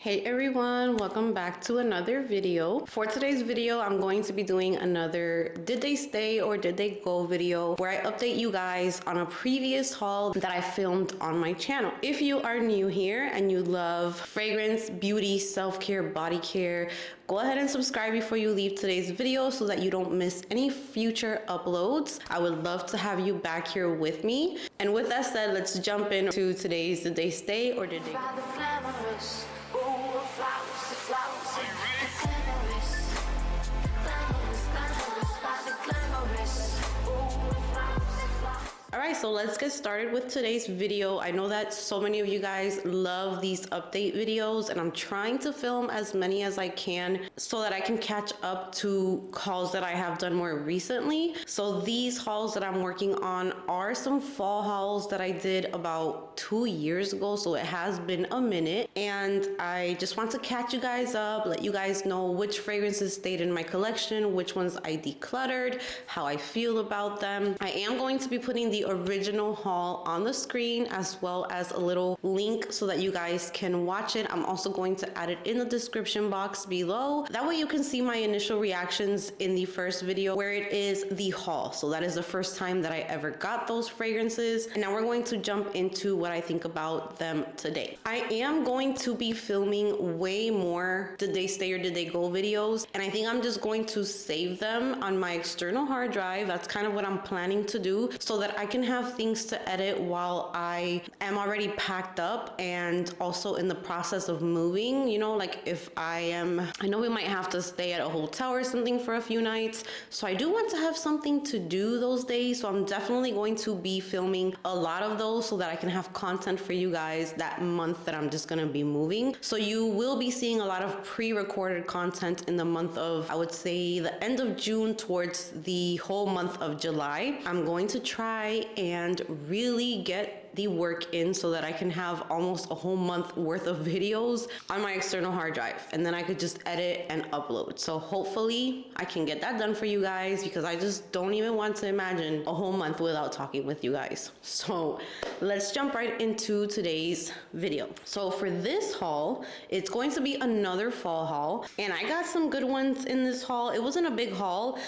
Hey everyone, welcome back to another video. For today's video, I'm going to be doing another did they stay or did they go video where I update you guys on a previous haul that I filmed on my channel. If you are new here and you love fragrance, beauty, self-care, body care, go ahead and subscribe before you leave today's video so that you don't miss any future uploads. I would love to have you back here with me. And with that said, let's jump into today's did they stay or did they go. Alright, so let's get started with today's video. I know that so many of you guys love these update videos and I'm trying to film as many as I can so that I can catch up to hauls that I have done more recently. So these hauls that I'm working on are some fall hauls that I did about 2 years ago, so it has been a minute, and I just want to catch you guys up, let you guys know which fragrances stayed in my collection, which ones I decluttered, how I feel about them. I am going to be putting the original haul on the screen as well as a little link so that you guys can watch it. I'm also going to add it in the description box below. That way you can see my initial reactions in the first video where it is the haul. So that is the first time that I ever got those fragrances. And now we're going to jump into what I think about them today. I am going to be filming way more did they stay or did they go videos. And I think I'm just going to save them on my external hard drive. That's kind of what I'm planning to do so that I can have things to edit while I am already packed up and also in the process of moving. You know, like if I know we might have to stay at a hotel or something for a few nights. So I do want to have something to do those days. So I'm definitely going to be filming a lot of those so that I can have content for you guys that month that I'm just going to be moving. So you will be seeing a lot of pre-recorded content in the month of, I would say, the end of June towards the whole month of July. I'm going to try and really get the work in so that I can have almost a whole month worth of videos on my external hard drive, and then I could just edit and upload. So hopefully I can get that done for you guys, because I just don't even want to imagine a whole month without talking with you guys. So let's jump right into today's video. So for this haul, it's going to be another fall haul, and I got some good ones in this haul. It wasn't a big haul.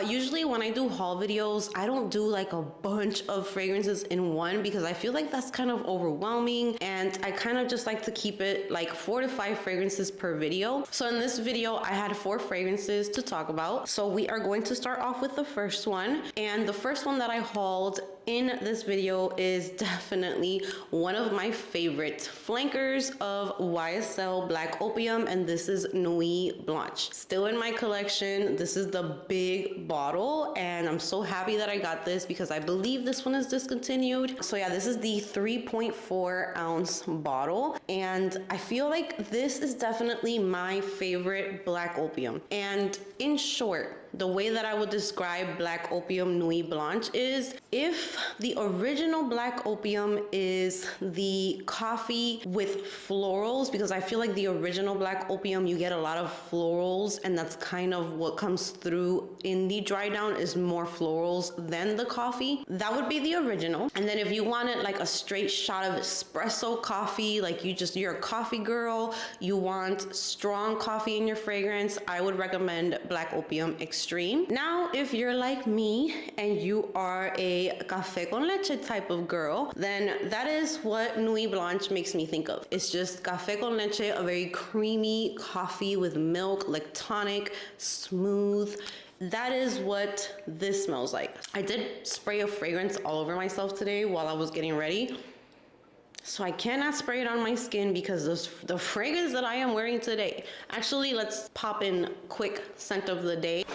Usually when I do haul videos, I don't do like a bunch of fragrances in one because I feel like that's kind of overwhelming, and I kind of just like to keep it like 4 to 5 fragrances per video. So in this video I had 4 fragrances to talk about. So we are going to start off with the first one, and the first one that I hauled in this video is definitely one of my favorite flankers of YSL Black Opium, and this is NUIT Blanche. Still in my collection. This is the big bottle, and I'm so happy that I got this because I believe this one is discontinued. So yeah, this is the 3.4 ounce bottle, and I feel like this is definitely my favorite Black Opium. And in short, the way that I would describe Black Opium NUIT Blanche is, if the original Black Opium is the coffee with florals, because I feel like the original Black Opium, you get a lot of florals, and that's kind of what comes through in the dry down, is more florals than the coffee. That would be the original. And then if you wanted like a straight shot of espresso coffee, like you're a coffee girl, you want strong coffee in your fragrance, I would recommend Black Opium Extreme. Now, if you're like me and you are a café con leche type of girl, then that is what NUIT Blanche makes me think of. It's just café con leche, a very creamy coffee with milk, like tonic, smooth. That is what this smells like. I did spray a fragrance all over myself today while I was getting ready. So I cannot spray it on my skin because the fragrance that I am wearing today. Actually, let's pop in quick scent of the day.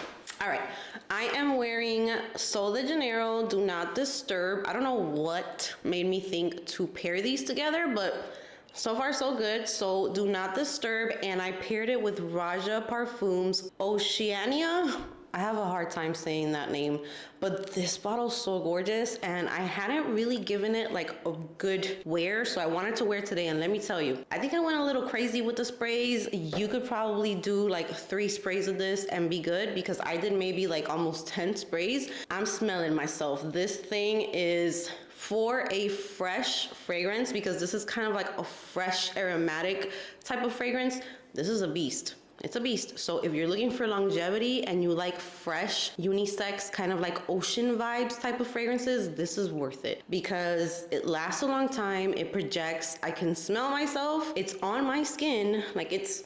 All right, I am wearing Sol de Janeiro Do Not Disturb. I don't know what made me think to pair these together, but so far so good. So Do Not Disturb, and I paired it with Raja Parfum's Oceania. I have a hard time saying that name, but this bottle's so gorgeous, and I hadn't really given it like a good wear, so I wanted to wear today. And let me tell you, I think I went a little crazy with the sprays. You could probably do like 3 sprays of this and be good, because I did maybe like almost 10 sprays. I'm smelling myself. This thing is For a fresh fragrance, because this is kind of like a fresh aromatic type of fragrance, this is a beast. It's a beast. So if you're looking for longevity and you like fresh, unisex, kind of like ocean vibes type of fragrances, this is worth it because it lasts a long time. It projects. I can smell myself. It's on my skin. Like it's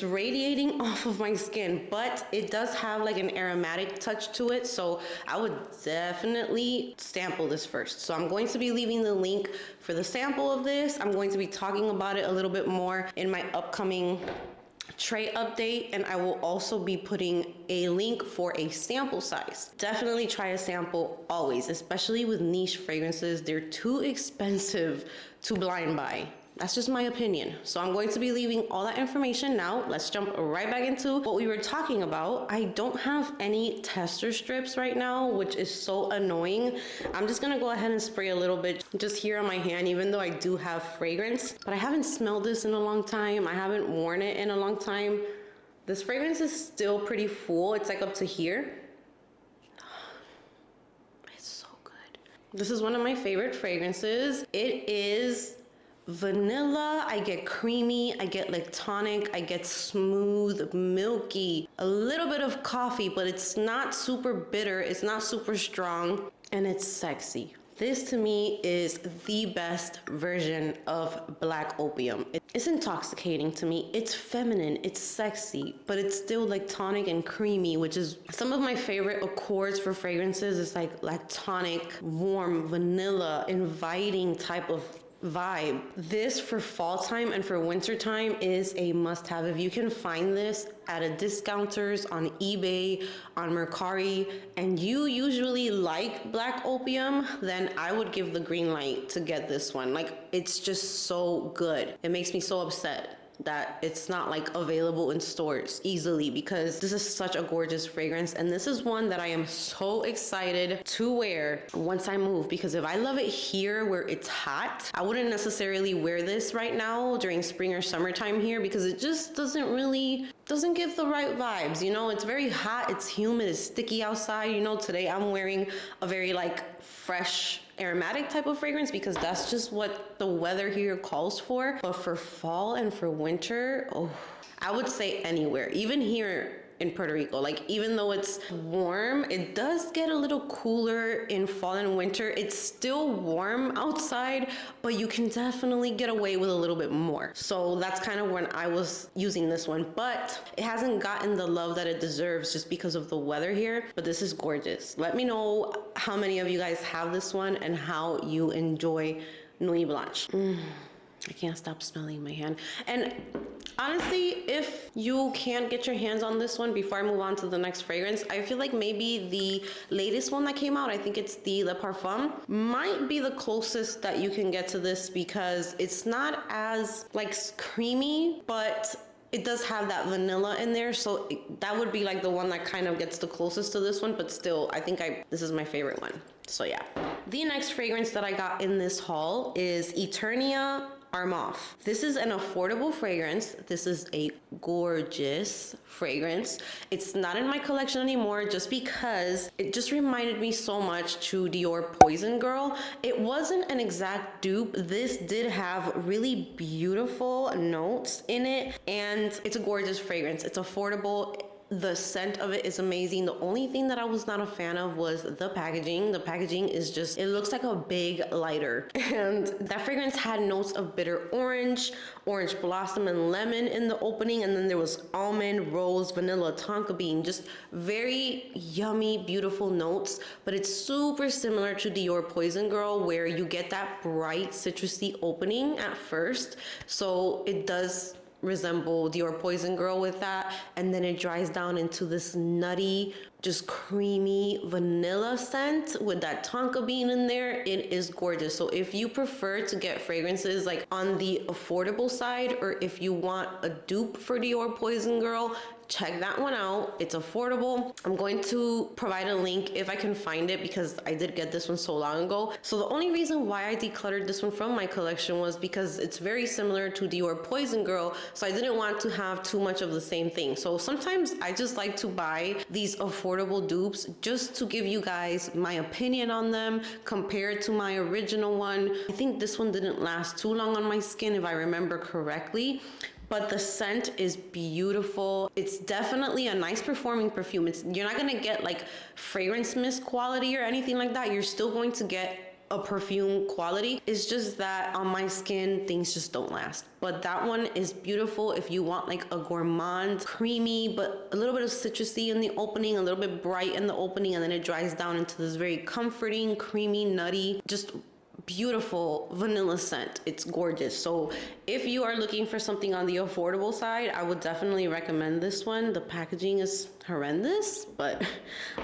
radiating off of my skin, but it does have like an aromatic touch to it. So I would definitely sample this first. So I'm going to be leaving the link for the sample of this. I'm going to be talking about it a little bit more in my upcoming tray update, and I will also be putting a link for a sample size. Definitely try a sample always, especially with niche fragrances. They're too expensive to blind buy. That's just my opinion. So I'm going to be leaving all that information now. Let's jump right back into what we were talking about. I don't have any tester strips right now, which is so annoying. I'm just gonna go ahead and spray a little bit just here on my hand, even though I do have fragrance, but I haven't smelled this in a long time. I haven't worn it in a long time. This fragrance is still pretty full. It's like up to here. It's so good. This is one of my favorite fragrances. It is vanilla. I get creamy, I get lactonic, I get smooth, milky, a little bit of coffee, but it's not super bitter, it's not super strong, and it's sexy. This to me is the best version of Black Opium. It's intoxicating to me. It's feminine, it's sexy, but it's still lactonic and creamy, which is some of my favorite accords for fragrances. It's like lactonic, warm, vanilla, inviting type of vibe. This for fall time and for winter time is a must-have. If you can find this at a discounters on eBay, on MERCARI, and you usually like Black Opium, then I would give the green light to get this one. Like, it's just so good. It makes me so upset that it's not like available in stores easily, because this is such a gorgeous fragrance, and this is one that I am so excited to wear once I move, because if I love it here where it's hot, I wouldn't necessarily wear this right now during spring or summertime here, because it just doesn't give the right vibes. You know, it's very hot, it's humid, it's sticky outside. You know, today I'm wearing a very like fresh aromatic type of fragrance because that's just what the weather here calls for. But for fall and for winter, oh, I would say anywhere, even here in Puerto Rico, like even though it's warm, it does get a little cooler in fall and winter. It's still warm outside, but you can definitely get away with a little bit more. So that's kind of when I was using this one, but it hasn't gotten the love that it deserves just because of the weather here. But this is gorgeous. Let me know how many of you guys have this one and how you enjoy NUIT Blanche. I can't stop smelling my hand. And honestly, if you can't get your hands on this one before I move on to the next fragrance, I feel like maybe the latest one that came out, I think it's the Perfume, might be the closest that you can get to this, because it's not as like creamy, but it does have that vanilla in there. So that would be like the one that kind of gets the closest to this one, but still, I think this is my favorite one. So yeah. The next fragrance that I got in this haul is Eternia Arm Off. This is an affordable fragrance. This is a gorgeous fragrance. It's not in my collection anymore just because it just reminded me so much to Dior Poison Girl. It wasn't an exact dupe. This did have really beautiful notes in it, and it's a gorgeous fragrance. It's affordable. The scent of it is amazing. The only thing that I was not a fan of was the packaging. The packaging is just, it looks like a big lighter. And that fragrance had notes of bitter orange, orange blossom, and lemon in the opening. And then there was almond, rose, vanilla, tonka bean, just very yummy, beautiful notes. But it's super similar to Dior Poison Girl, where you get that bright citrusy opening at first. So it does resemble Dior Poison Girl with that, and then it dries down into this nutty, just creamy vanilla scent with that tonka bean in there. It is gorgeous. So if you prefer to get fragrances like on the affordable side, or if you want a dupe for Dior Poison Girl, check that one out. It's affordable. I'm going to provide a link if I can find it, because I did get this one so long ago. So the only reason why I decluttered this one from my collection was because it's very similar to Dior Poison Girl, so I didn't want to have too much of the same thing. So sometimes I just like to buy these affordable affordable dupes just to give you guys my opinion on them compared to my original one. I think this one didn't last too long on my skin if I remember correctly, but the scent is beautiful. It's definitely a nice performing perfume. You're not gonna get like fragrance mist quality or anything like that. You're still going to get a perfume quality. It's just that on my skin things just don't last, but that one is beautiful if you want like a gourmand, creamy but a little bit of citrusy in the opening, a little bit bright in the opening, and then it dries down into this very comforting, creamy, nutty, just beautiful vanilla scent. It's gorgeous. So if you are looking for something on the affordable side, I would definitely recommend this one. The packaging is horrendous, but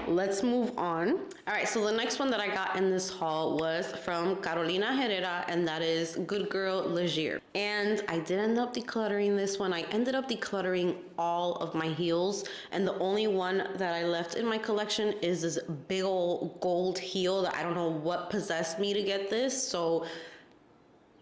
let's move on. All right, so the next one that I got in this haul was from Carolina Herrera, and that is Good Girl Leger. And I did end up decluttering this one. I ended up decluttering all of my heels, and the only one that I left in my collection is this big old gold heel that I don't know what possessed me to get this. So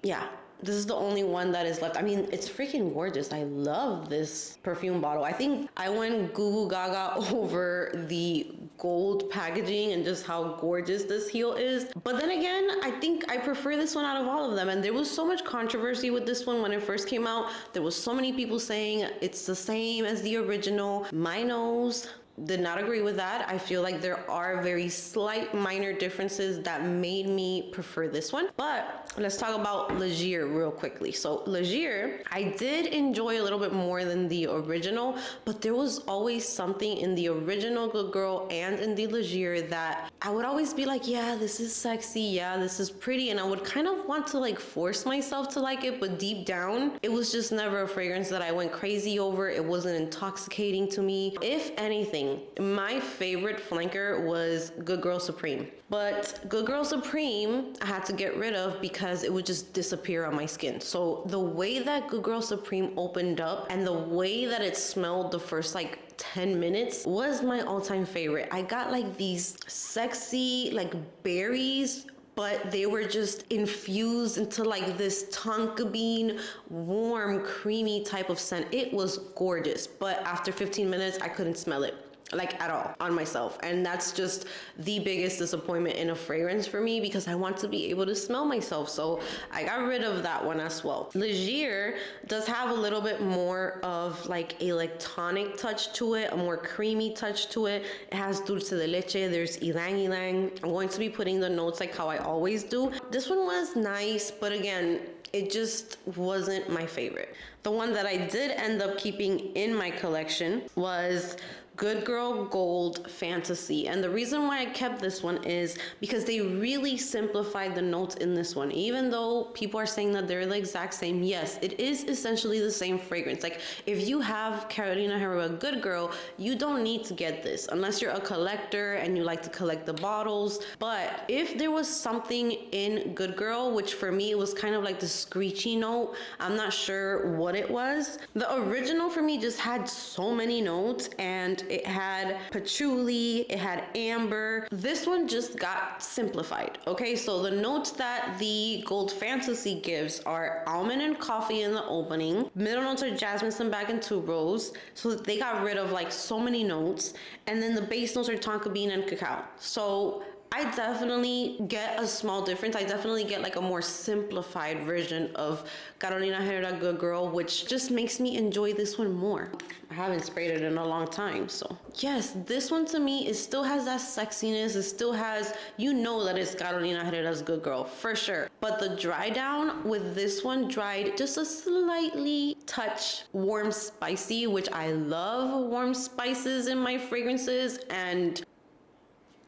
yeah, this is the only one that is left. I mean, it's freaking gorgeous. I love this perfume bottle. I think I went goo goo gaga over the gold packaging and just how gorgeous this heel is. But then again, I think I prefer this one out of all of them. And there was so much controversy with this one when it first came out. There was so many people saying it's the same as the original. My nose did not agree with that. I feel like there are very slight minor differences that made me prefer this one. But let's talk about Leger real quickly. So Leger, I did enjoy a little bit more than the original, but there was always something in the original Good Girl and in the Leger that I would always be like, yeah, this is sexy, yeah, this is pretty, and I would kind of want to like force myself to like it, but deep down, it was just never a fragrance that I went crazy over. It wasn't intoxicating to me. If anything, my favorite flanker was Good Girl Supreme. But Good Girl Supreme I had to get rid of because it would just disappear on my skin. So the way that Good Girl Supreme opened up and the way that it smelled the first like 10 minutes was my all-time favorite. I got like these sexy like berries, but they were just infused into like this tonka bean, warm, creamy type of scent. It was gorgeous, but after 15 minutes, I couldn't smell it like at all on myself. And that's just the biggest disappointment in a fragrance for me because I want to be able to smell myself. So I got rid of that one as well. Leger does have a little bit more of like a lactonic touch to it, a more creamy touch to it. It has dulce de leche, there's ylang ylang. I'm going to be putting the notes like how I always do. This one was nice, but again, it just wasn't my favorite. The one that I did end up keeping in my collection was Good Girl Gold Fantasy. And the reason why I kept this one is because they really simplified the notes in this one. Even though people are saying that they're the exact same, yes, it is essentially the same fragrance. Like if you have Carolina Herrera Good Girl, you don't need to get this unless you're a collector and you like to collect the bottles. But if there was something in Good Girl, which for me it was kind of like the screechy note, I'm not sure what it was. The original for me just had so many notes, and it had patchouli, it had amber. This one just got simplified. Okay, so the notes that the Gold Fantasy gives are almond and coffee in the opening. Middle notes are jasmine, sambac, and tuberose. So they got rid of like so many notes. And then the base notes are tonka bean and cacao. So I definitely get a small difference. I definitely get like a more simplified version of Carolina Herrera Good Girl, which just makes me enjoy this one more. I haven't sprayed it in a long time, so. Yes, this one to me, it still has that sexiness. It still has, you know that it's Carolina Herrera's Good Girl, for sure. But the dry down with this one dried just a slightly touch warm spicy, which I love warm spices in my fragrances. And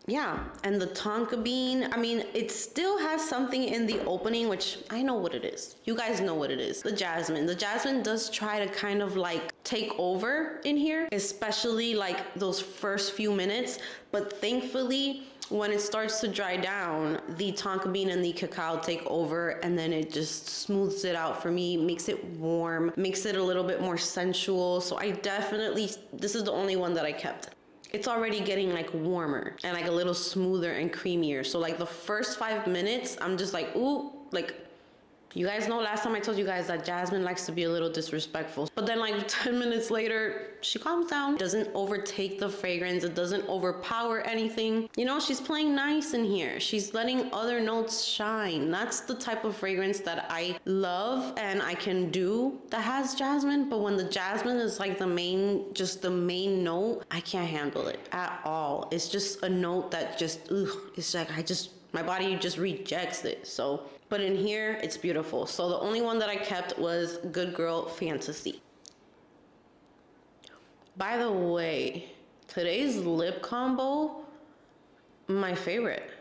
yeah, and the tonka bean, I mean, it still has something in the opening, which I know what it is. You guys know what it is. The jasmine. The jasmine does try to kind of like take over in here, especially like those first few minutes. But thankfully, when it starts to dry down, the tonka bean and the cacao take over, and then it just smooths it out for me, makes it warm, makes it a little bit more sensual. So I definitely, this is the only one that I kept. It's already getting like warmer and like a little smoother and creamier. So like the first 5 minutes, I'm just like, ooh, like You guys know last time I told you guys that Jasmine likes to be a little disrespectful. But then like 10 minutes later, she calms down. It doesn't overtake the fragrance. It doesn't overpower anything. You know, she's playing nice in here. She's letting other notes shine. That's the type of fragrance that I love and I can do that has jasmine. But when the jasmine is like the main note, I can't handle it at all. It's just a note that just, it's like my body just rejects it. So, but in here, it's beautiful. So the only one that I kept was Good Girl Fantasy. By the way, today's lip combo, my favorite.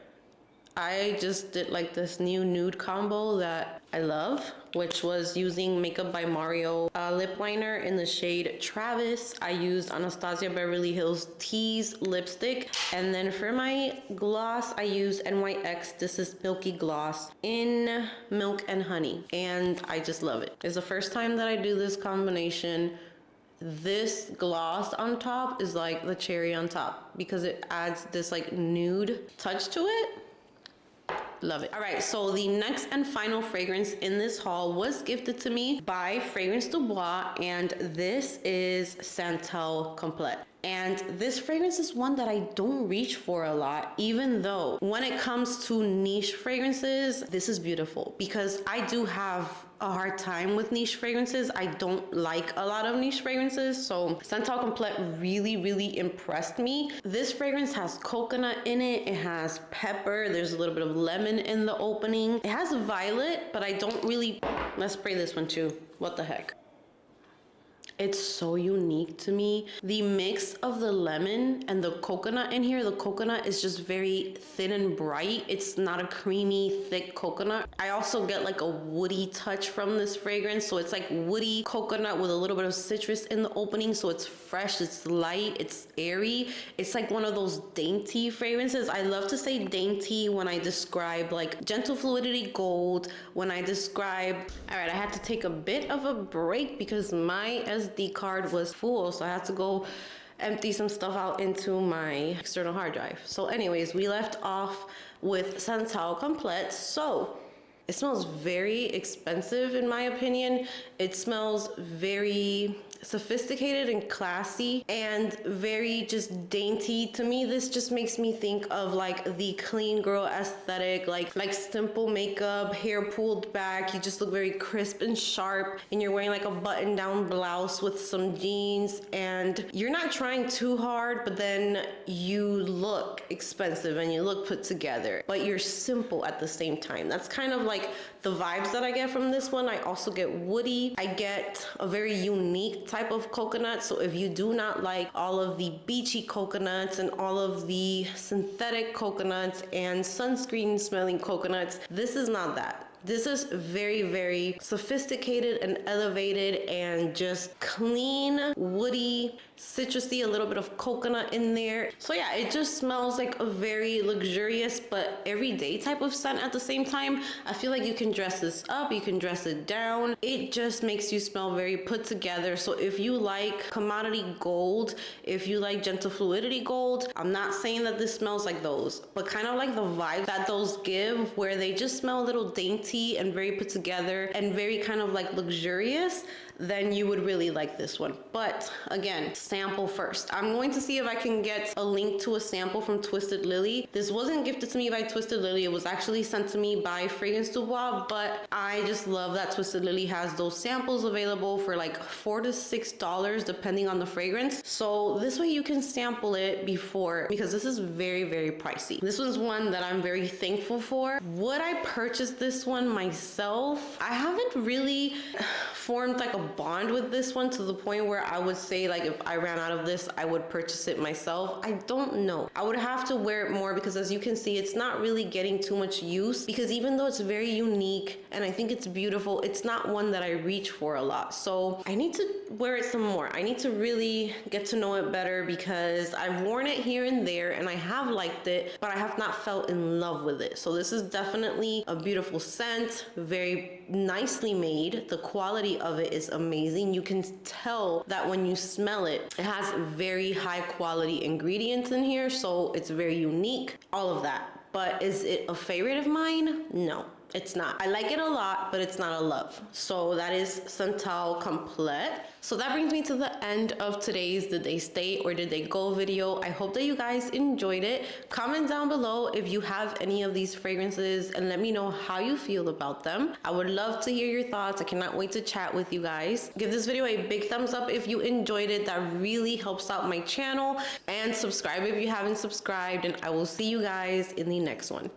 I just did like this new nude combo that I love, which was using Makeup by Mario lip liner in the shade Travis. I used Anastasia Beverly Hills Tease lipstick. And then for my gloss, I used NYX. This is Milky Gloss in Milk and Honey. And I just love it. It's the first time that I do this combination. This gloss on top is like the cherry on top because it adds this like nude touch to it. Love it. All right, so the next and final fragrance in this haul was gifted to me by Fragrance Du Bois, and this is Santel Complete. And this fragrance is one that I don't reach for a lot, even though when it comes to niche fragrances, this is beautiful because I do have a hard time with niche fragrances. I don't like a lot of niche fragrances. So Santel Complete really, really impressed me. This fragrance has coconut in it. It has pepper. There's a little bit of lemon in the opening. It has violet, but I don't really, let's spray this one too. What the heck? It's so unique to me. The mix of the lemon and the coconut in here, the coconut is just very thin and bright. It's not a creamy, thick coconut. I also get like a woody touch from this fragrance. So it's like woody coconut with a little bit of citrus in the opening. So it's fresh, it's light, it's airy. It's like one of those dainty fragrances. I love to say dainty when I describe like Gentle Fluidity Gold, when I describe, all right, I had to take a bit of a break because my SD card was full, so I had to go empty some stuff out into my external hard drive. So anyways, we left off with Santel Complete. So it smells very expensive in my opinion. It smells very sophisticated and classy and very just dainty. To me, this just makes me think of like the clean girl aesthetic, like simple makeup, hair pulled back. You just look very crisp and sharp, and you're wearing like a button down blouse with some jeans, and you're not trying too hard, but then you look expensive and you look put together, but you're simple at the same time. That's kind of like the vibes that I get from this one. I also get woody. I get a very unique type of coconut. So if you do not like all of the beachy coconuts and all of the synthetic coconuts and sunscreen smelling coconuts, this is not that. This is very, very sophisticated and elevated and just clean, woody, citrusy, a little bit of coconut in there. So yeah, it just smells like a very luxurious but everyday type of scent at the same time. I feel like you can dress this up, you can dress it down. It just makes you smell very put together. So if you like commodity gold, if you like Gentle Fluidity Gold, I'm not saying that this smells like those, but kind of like the vibe that those give, where they just smell a little dainty and very put together and very kind of like luxurious, then you would really like this one. But again, sample first. I'm going to see if I can get a link to a sample from Twisted Lily. This wasn't gifted to me by Twisted Lily. It was actually sent to me by Fragrance Du Bois, but I just love that Twisted Lily has those samples available for like $4 to $6 depending on the fragrance. So this way you can sample it before, because this is very, very pricey. This one's one that I'm very thankful for. Would I purchase this one myself? I haven't really formed like a bond with this one to the point where I would say like if I ran out of this, I would purchase it myself. I don't know. I would have to wear it more because as you can see, it's not really getting too much use, because even though it's very unique and I think it's beautiful, it's not one that I reach for a lot. So I need to wear it some more. I need to really get to know it better because I've worn it here and there and I have liked it, but I have not felt in love with it. So this is definitely a beautiful scent, very nicely made. The quality of it is amazing. You can tell that when you smell it, it has very high quality ingredients in here, so it's very unique, all of that. But is it a favorite of mine? No. It's not. I like it a lot, but it's not a love. So that is Santel Complete. So that brings me to the end of today's Did They Stay or Did They Go video. I hope that you guys enjoyed it. Comment down below if you have any of these fragrances and let me know how you feel about them. I would love to hear your thoughts. I cannot wait to chat with you guys. Give this video a big thumbs up if you enjoyed it. That really helps out my channel. And subscribe if you haven't subscribed. And I will see you guys in the next one.